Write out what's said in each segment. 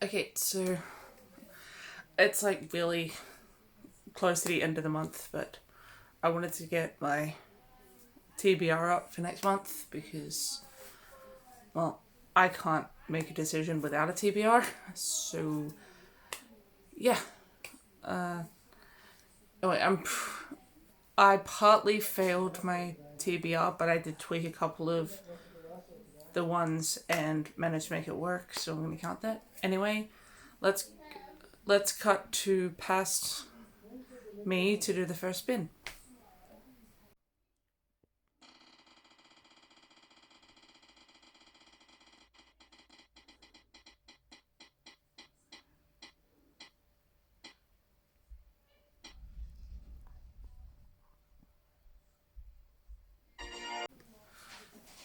Okay, so it's like really close to the end of the month, but I wanted to get my TBR up for next month because, well, I can't make a decision without a TBR. So, yeah. Anyway, I partly failed my TBR, but I did tweak a couple of the ones and managed to make it work, so I'm going to count that. Anyway, let's cut to past me to do the first spin.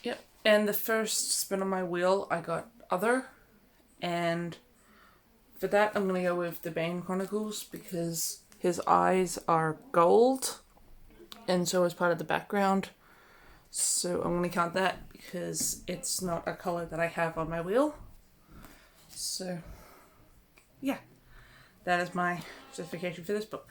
Yep. And the first spin on my wheel, I got other, and for that I'm gonna go with the Bane Chronicles because his eyes are gold, and so is part of the background. So I'm gonna count that because it's not a color that I have on my wheel. So, yeah, that is my justification for this book.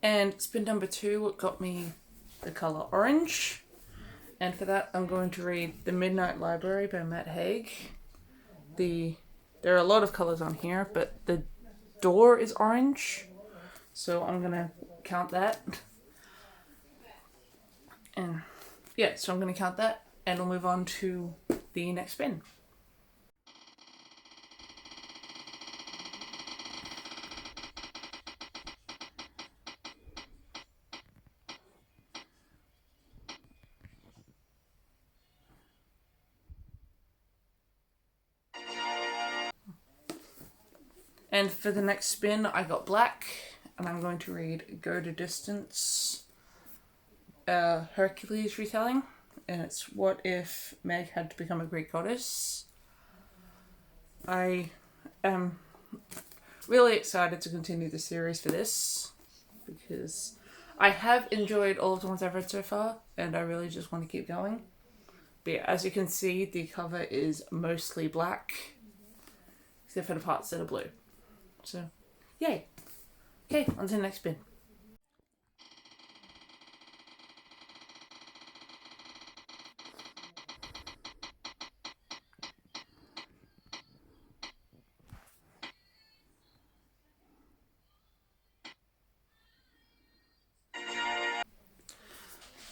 And spin number 2 got me the color orange. And for that, I'm going to read The Midnight Library by Matt Haig. There are a lot of colors on here, but the door is orange. So I'm going to count that. And yeah, so I'm going to count that. And we'll move on to the next spin. And for the next spin, I got black, and I'm going to read Go to Distance, Hercules retelling, and it's what if Meg had to become a Greek goddess. I am really excited to continue the series for this, because I have enjoyed all of the ones I've read so far, and I really just want to keep going. But yeah, as you can see, the cover is mostly black, except for the parts that are blue. So, yay. Okay, on to the next spin.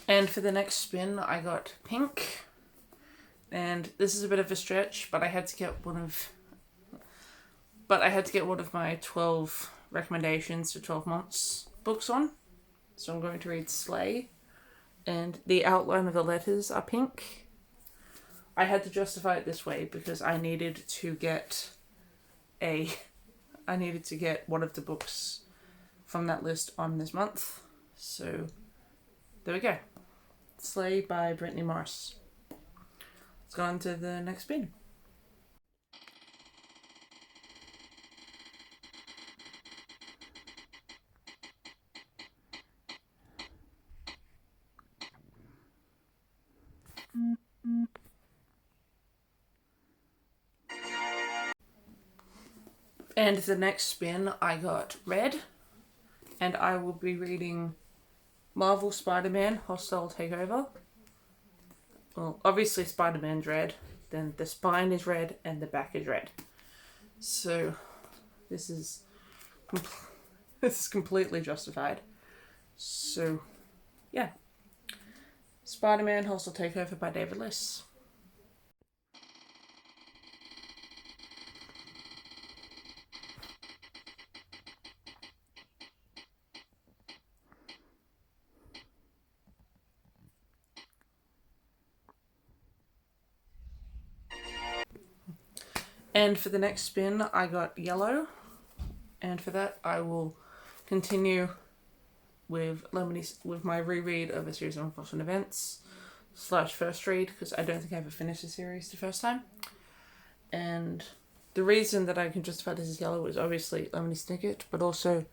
And for the next spin, I got pink. And this is a bit of a stretch, but I had to get one of my 12 recommendations for 12 months books on. So I'm going to read Slay. And the outline of the letters are pink. I had to justify it this way because I needed to get one of the books from that list on this month. So there we go. Slay by Brittany Morris. Let's go on to the next spin. And the next spin, I got red, and I will be reading Marvel Spider-Man Hostile Takeover. Well, obviously Spider-Man's red, then the spine is red, and the back is red. So, this is completely justified. So, yeah. Spider-Man Hostile Takeover by David Liss. And for the next spin, I got yellow. And for that, I will continue with my reread of a series of unfortunate events / first read, because I don't think I ever finished the series the first time. And the reason that I can justify this is yellow is obviously Lemony Snicket, but also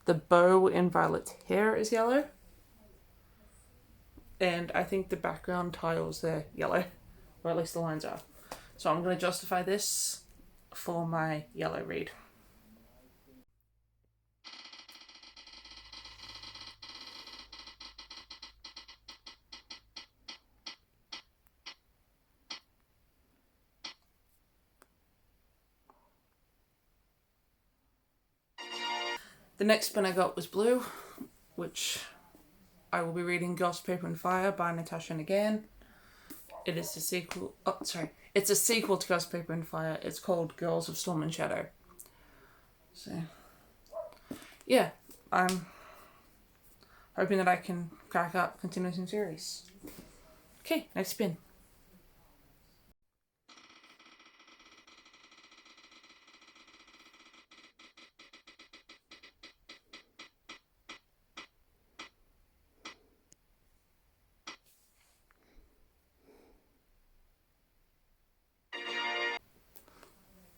the bow in Violet's hair is yellow. And I think the background tiles there yellow, or at least the lines are. So I'm going to justify this for my yellow read. The next spin I got was blue, which I will be reading Ghost Paper and Fire by Natasha Nagan. It is a sequel. Oh, sorry. It's a sequel to Ghost Paper and Fire. It's called Girls of Storm and Shadow. So, yeah, I'm hoping that I can crack up continuing series. Okay, next spin.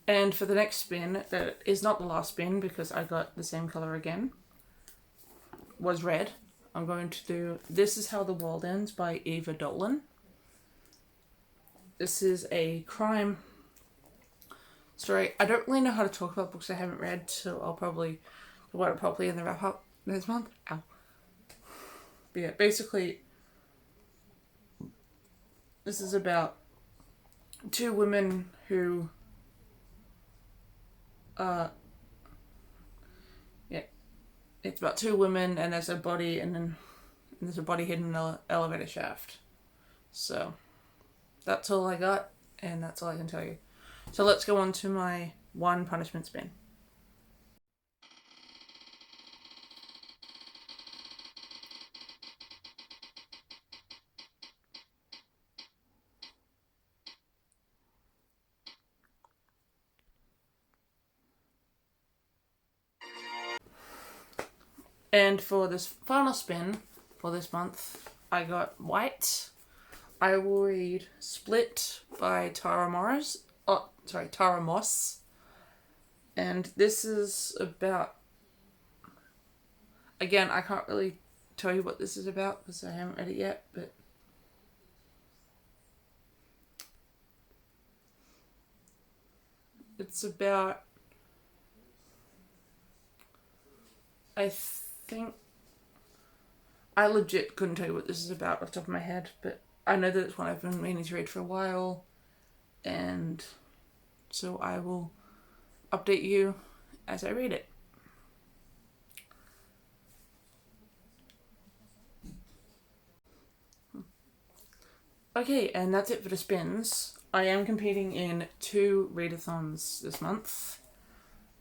And for the next spin, that is not the last spin because I got the same colour again, was red. I'm going to do This Is How the World Ends by Eva Dolan. This is a crime story. I don't really know how to talk about books I haven't read, so I'll probably talk about it properly in the wrap up this month. Ow. But yeah, basically, this is about two women who it's about two women and there's a body and then there's a body hidden in an elevator shaft. So that's all I got and that's all I can tell you. So let's go on to my one punishment spin. And for this final spin for this month, I got white. I will read Split by Tara Moss. And this is about, again, I can't really tell you what this is about because I haven't read it yet, but it's about, I think, I legit couldn't tell you what this is about off the top of my head, but I know that it's one I've been meaning to read for a while, and so I will update you as I read it. Okay, and that's it for the spins. I am competing in 2 readathons this month.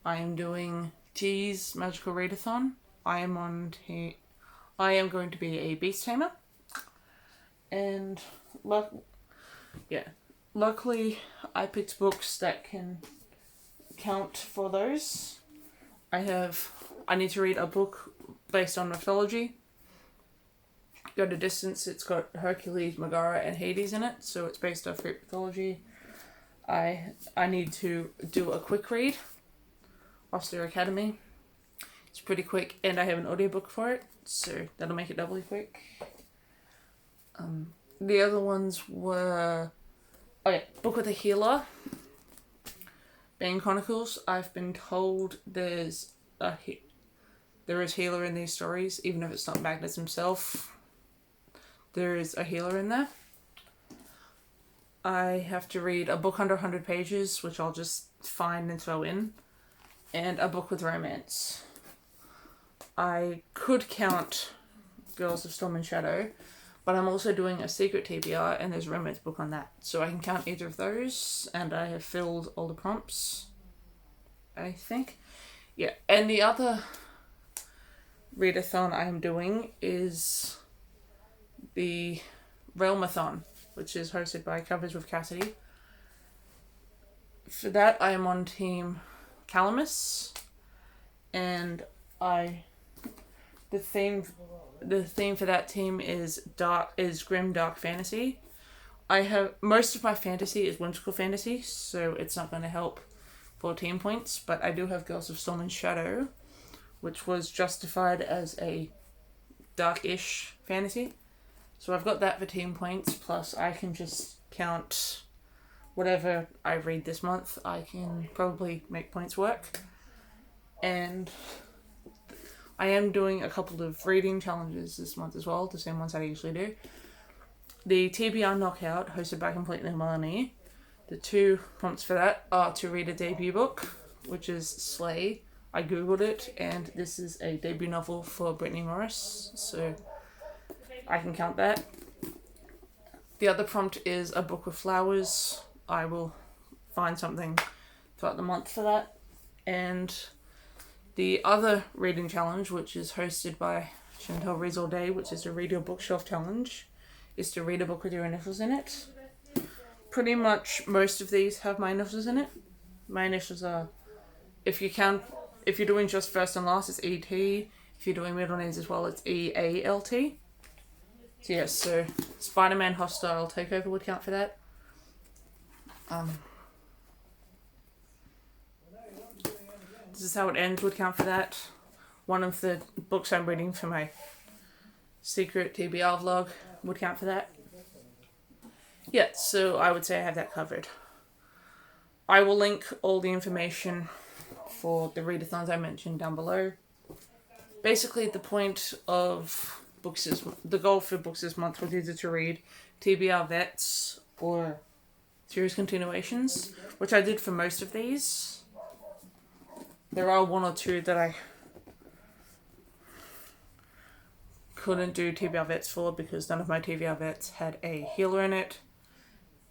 I am doing T's Magical Readathon. I am going to be a beast tamer. And luckily I picked books that can count for those. I need to read a book based on mythology. Go to distance, it's got Hercules, Megara, and Hades in it, so it's based off Greek mythology. I need to do a quick read, Officer Academy. It's pretty quick, and I have an audiobook for it, so that'll make it doubly quick. The other ones were Book of the Healer, Bane Chronicles. I've been told there is healer in these stories, even if it's not Magnus himself. There is a healer in there. I have to read a book under 100 pages, which I'll just find and throw in, and a book with romance. I could count Girls of Storm and Shadow, but I'm also doing a secret TBR and there's a romance book on that. So I can count either of those, and I have filled all the prompts, I think. Yeah, and the other readathon I am doing is the Realmathon, which is hosted by Covers with Cassidy. For that, I am on Team Calamus, and the theme for that team is grim dark fantasy. I have most of my fantasy is whimsical fantasy, so it's not going to help for team points. But I do have Girls of Storm and Shadow, which was justified as a dark-ish fantasy. So I've got that for team points. Plus, I can just count whatever I read this month. I can probably make points work, and I am doing a couple of reading challenges this month as well, the same ones I usually do. The TBR Knockout, hosted by Completely Melanie. The 2 prompts for that are to read a debut book, which is Slay. I googled it, and this is a debut novel for Brittany Morris, so I can count that. The other prompt is a book with flowers. I will find something throughout the month for that. And the other reading challenge, which is hosted by Chantel Reads All Day, which is a Read Your Bookshelf challenge, is to read a book with your initials in it. Pretty much most of these have my initials in it. My initials are, if you're doing just first and last, it's E.T. If you're doing middle names as well, it's E.A.L.T. So yes, so Spider-Man Hostile Takeover would count for that. This Is How It Ends would count for that. One of the books I'm reading for my secret TBR vlog would count for that. Yeah, so I would say I have that covered. I will link all the information for the readathons I mentioned down below. Basically, the point of the goal for books this month was either to read TBR Vets or series continuations, which I did for most of these. There are 1 or 2 that I couldn't do TBR Vets for because none of my TBR Vets had a healer in it,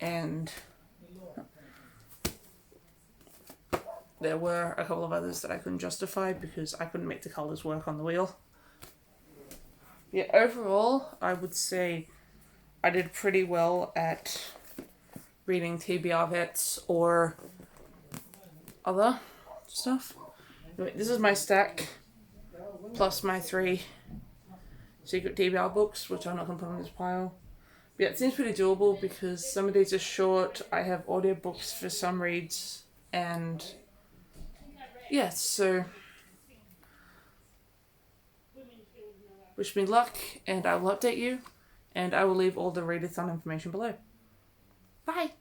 and there were a couple of others that I couldn't justify because I couldn't make the colours work on the wheel. Yeah, overall, I would say I did pretty well at reading TBR Vets or other stuff. Anyway, this is my stack, plus my 3 secret TBR books, which I'm not going to put on this pile. But yeah, it seems pretty doable because some of these are short. I have audiobooks for some reads, and yeah, so wish me luck, and I will update you, and I will leave all the readathon information below. Bye!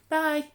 Bye!